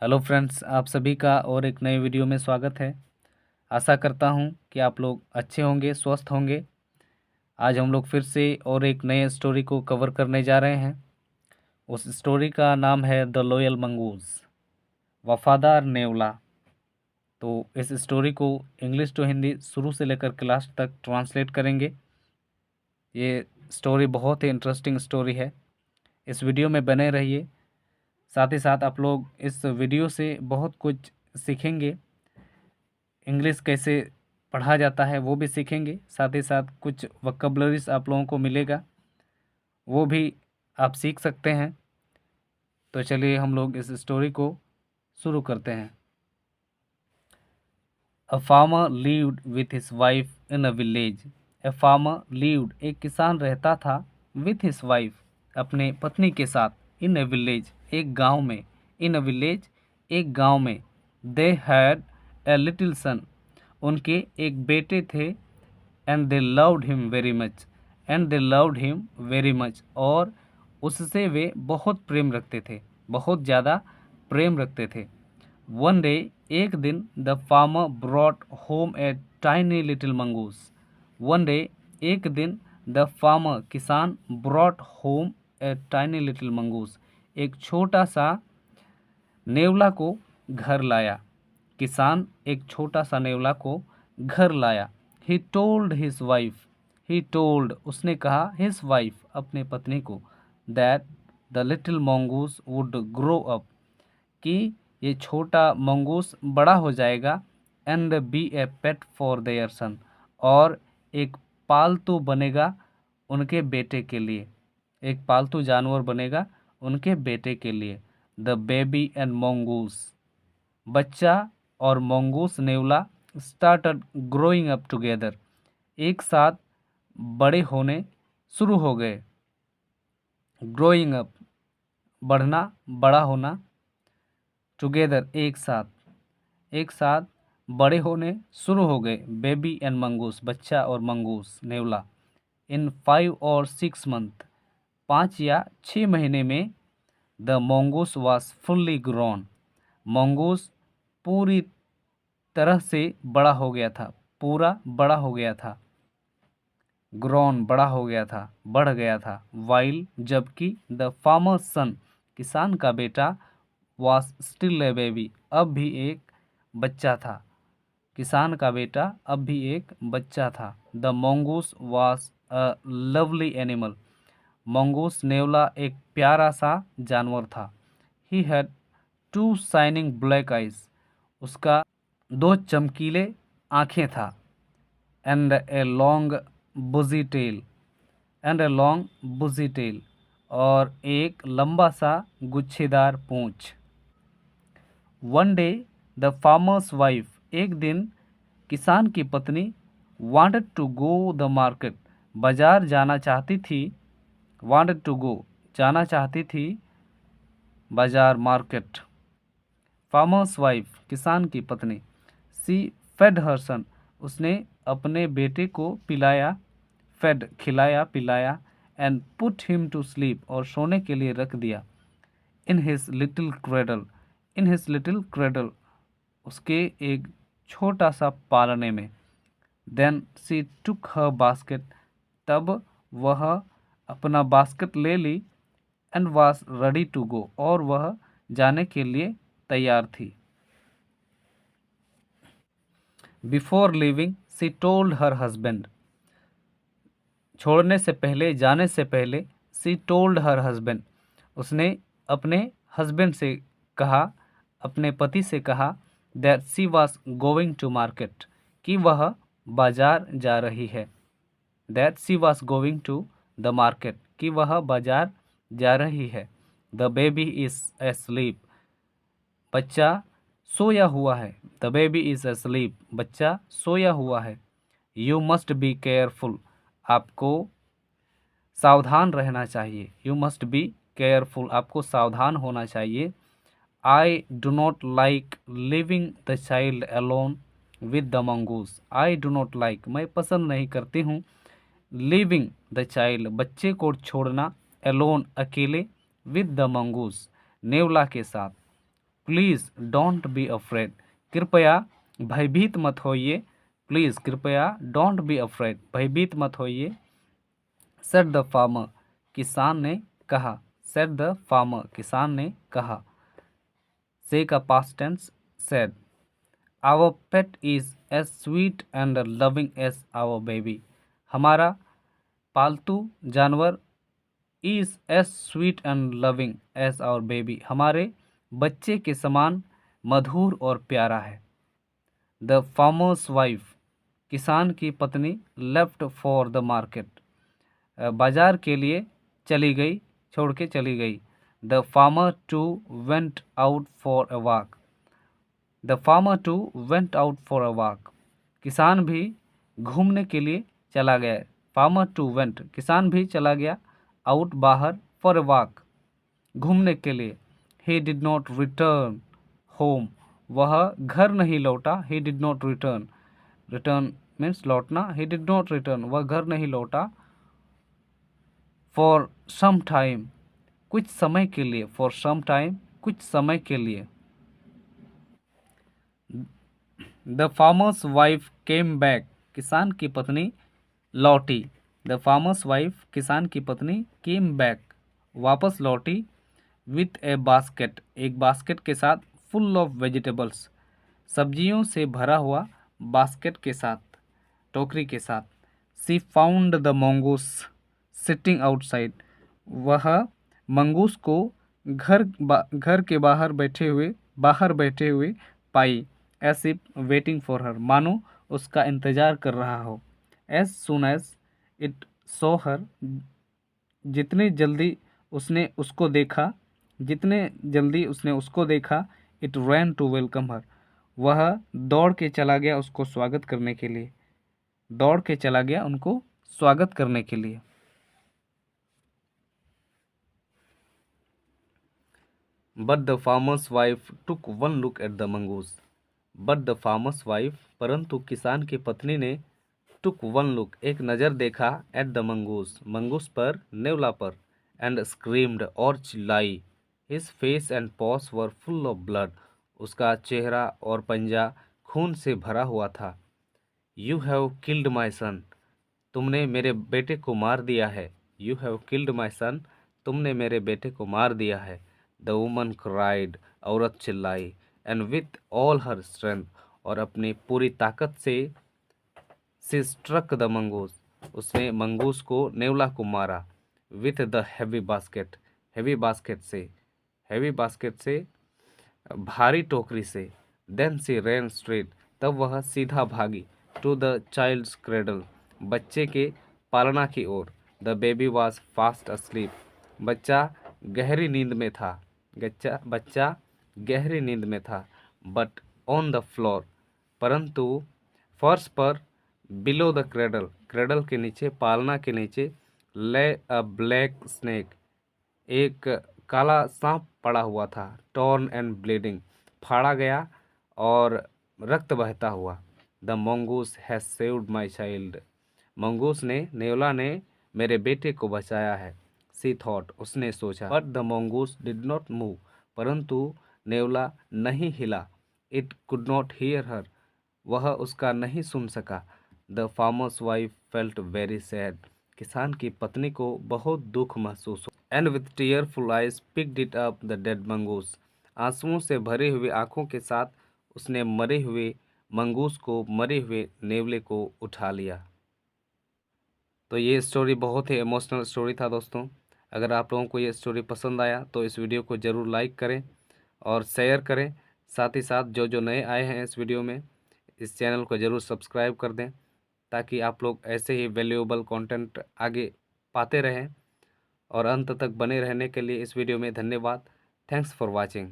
Hello friends, आप सभी का और एक नए वीडियो में स्वागत है। आशा करता हूं कि आप लोग अच्छे होंगे, स्वस्थ होंगे। आज हम लोग फिर से और एक नए स्टोरी को कवर करने जा रहे हैं। उस स्टोरी का नाम है द लॉयल मंगूस, वफादार नेवला। तो इस स्टोरी को इंग्लिश टू हिंदी शुरू से लेकर के लास्ट तक ट्रांसलेट करेंगे। ये स्टोरी बहुत ही इंटरेस्टिंग स्टोरी है। इस वीडियो में बने रहिए। साथ ही साथ आप लोग इस वीडियो से बहुत कुछ सीखेंगे। इंग्लिश कैसे पढ़ा जाता है वो भी सीखेंगे। साथ ही साथ कुछ वोकैबुलरीज आप लोगों को मिलेगा, वो भी आप सीख सकते हैं। तो चलिए हम लोग इस स्टोरी को शुरू करते हैं। A farmer lived with his wife in a village. A farmer lived, एक किसान रहता था, विथ हिज वाइफ, अपने पत्नी के साथ, इन अ विलेज, एक गांव में, इन अ विलेज, एक गांव में। दे हैड ए लिटिल सन, उनके एक बेटे थे। And they loved him very much, and they loved him very much, और उससे वे बहुत प्रेम रखते थे, बहुत ज़्यादा प्रेम रखते थे। वन डे, एक दिन, the farmer brought home a tiny little mongoose. One day, एक दिन, द फार्मर, किसान, brought home a tiny little mongoose, एक छोटा सा नेवला को घर लाया। किसान एक छोटा सा नेवला को घर लाया। He told his wife, he told, उसने कहा, हिज वाइफ, अपने पत्नी को, that the little mongoose would grow up, कि ये छोटा मंगूस बड़ा हो जाएगा, and be a pet for their son, और एक पालतू बनेगा उनके बेटे के लिए, एक पालतू जानवर बनेगा उनके बेटे के लिए। द बेबी एंड मंगूस, बच्चा और मंगूस नेवला, स्टार्टेड ग्रोइंग अप टुगेदर, एक साथ बड़े होने शुरू हो गए। ग्रोइंग अप, बढ़ना, बड़ा होना, टुगेदर, एक साथ, एक साथ बड़े होने शुरू हो गए। बेबी एंड मंगूस, बच्चा और मंगूस नेवला। इन 5 और 6 मंथ, 5 या 6 महीने में, the mongoose was fully grown, mongoose पूरी तरह से बड़ा हो गया था, पूरा बड़ा हो गया था। ग्रोन, बड़ा हो गया था, बढ़ गया था। वाइल, जबकि, द फार्मर सन, किसान का बेटा, वॉज स्टिल ए बेबी, अब भी एक बच्चा था। किसान का बेटा अब भी एक बच्चा था। The mongoose was a lovely animal, mongoose नेवला एक प्यारा सा जानवर था। He had 2 shining black eyes, उसका 2 चमकीले आँखें था। And a long bushy tail, and a long bushy tail, और एक लंबा सा गुच्छेदार पूंछ। One day, the farmer's wife, एक दिन किसान की पत्नी, wanted to go the market, बाजार जाना चाहती थी। वांटेड टू गो, जाना चाहती थी, बाजार, मार्केट। फार्मर्स वाइफ, किसान की पत्नी। सी फेड हर सन, उसने अपने बेटे को पिलाया, फेड, खिलाया पिलाया, and put him to sleep, और सोने के लिए रख दिया। In his little cradle, in his little cradle, उसके एक छोटा सा पालने में। देन सी टुक हर बास्केट, तब वह अपना बास्केट ले ली। And was ready to go, और वह जाने के लिए तैयार थी। Before leaving, she told her husband, छोड़ने से पहले, जाने से पहले, सी टोल्ड हर हस्बैंड, उसने अपने हस्बैंड से कहा, अपने पति से कहा, that she was going to market, कि वह बाजार जा रही है। That she was going to the market, कि वह बाजार जा रही है। द बेबी इज एस्लीप, बच्चा सोया हुआ है। द बेबी इज एस्लीप, बच्चा सोया हुआ है। यू मस्ट बी केयरफुल, आपको सावधान रहना चाहिए। यू मस्ट बी केयरफुल, आपको सावधान होना चाहिए। I do not like living the child alone with the mongoose, I do not like, मैं पसंद नहीं करती हूँ, लिविंग द चाइल्ड, बच्चे को छोड़ना, अलोन, अकेले, विद द मंगूस, नेवला के साथ। प्लीज़ डोंट बी अफ्रेड, कृपया भयभीत मत होइए। प्लीज़, कृपया, डोंट बी अफ्रेड, भयभीत मत होइए। सेड द फार्मर, किसान ने कहा। सेड द फार्मर, किसान ने कहा। से का past tense said. Our pet is as sweet and loving as our baby, हमारा पालतू जानवर is as sweet and loving as our baby, हमारे बच्चे के समान मधुर और प्यारा है। द फार्मर्स वाइफ, किसान की पत्नी, लेफ्ट फॉर द मार्केट, बाजार के लिए चली गई, छोड़ के चली गई। The farmer too went out for a walk, the farmer too went out for a walk, किसान भी घूमने के लिए चला गया। फार्मर टू वेंट, किसान भी चला गया, आउट बाहर, फॉर अ वॉक घूमने के लिए। He did not return home, वह घर नहीं लौटा। He did not return, return means लौटना। ही डिड नॉट रिटर्न, वह घर नहीं लौटा। फॉर सम टाइम, कुछ समय के लिए। फॉर सम टाइम, कुछ समय के लिए। The farmer's wife came back, किसान की पत्नी लौटी। द फार्मर्स वाइफ, किसान की पत्नी, केम बैक, वापस लौटी। विथ ए बास्केट, एक बास्केट के साथ। फुल ऑफ वेजिटेबल्स, सब्जियों से भरा हुआ बास्केट के साथ, टोकरी के साथ। She found the mongoose sitting outside, वह मंगूस को घर के बाहर बैठे हुए पाई। As if waiting for her, मानो उसका इंतजार कर रहा हो। As soon as it saw her, जितनी जल्दी उसने उसको देखा, जितने जल्दी उसने उसको देखा। It ran to welcome her, वह दौड़ के चला गया उसको स्वागत करने के लिए। दौड़ के चला गया उनको स्वागत करने के लिए। But the farmer's wife took one look at the mongoose, but the farmer's wife, परंतु किसान की पत्नी ने, टुक वन लुक, एक नज़र देखा, एट द मंगूस, मंगूस पर, नेवला पर। एंड स्क्रीम्ड, और चिल्लाई। His face and paws were full of blood, उसका चेहरा और पंजा खून से भरा हुआ था। You have killed my son, तुमने मेरे बेटे को मार दिया है। You have killed my son, तुमने मेरे बेटे को मार दिया है। द वुमन क्राइड, औरत चिल्लाई। And with all her strength, और अपनी पूरी ताकत से। सी स्ट्रक द मंगूस, उसने मंगूस को, नेवला को मारा। With the heavy basket, heavy basket से, हैवी बास्केट से, भारी टोकरी से। देन सी रैन स्ट्रेट, तब वह सीधा भागी। टू द चाइल्ड्स क्रेडल, बच्चे के पालना की ओर। The baby was fast asleep, बच्चा गहरी नींद में था। बच्चा गहरी नींद में था। बट ऑन द फ्लोर, परंतु फर्श पर। बिलो द क्रेडल, क्रेडल के नीचे, पालना के नीचे। ले अ ब्लैक स्नेक, एक काला सांप पड़ा हुआ था। टॉर्न एंड ब्लीडिंग, फाड़ा गया और रक्त बहता हुआ। The mongoose has saved my child, mongoose ने, नेवला ने मेरे बेटे को बचाया है। सी थॉट, उसने सोचा। But the mongoose did not move, परंतु नेवला नहीं हिला। इट कुड नॉट हियर हर, वह उसका नहीं सुन सका। The farmer's wife felt very sad, किसान की पत्नी को बहुत दुख महसूस हुआ। And with tearful eyes picked it up the dead mongoose, आंसुओं से भरे हुए आंखों के साथ उसने मरे हुए मंगूस को, मरे हुए नेवले को उठा लिया। तो ये स्टोरी बहुत ही इमोशनल स्टोरी था दोस्तों। अगर आप लोगों को ये स्टोरी पसंद आया तो इस वीडियो को ज़रूर लाइक करें और शेयर करें। साथ ही साथ जो जो नए आए हैं इस वीडियो में, इस चैनल को ज़रूर सब्सक्राइब कर दें, ताकि आप लोग ऐसे ही वैल्यूएबल कंटेंट आगे पाते रहें। और अंत तक बने रहने के लिए इस वीडियो में धन्यवाद। Thanks for watching.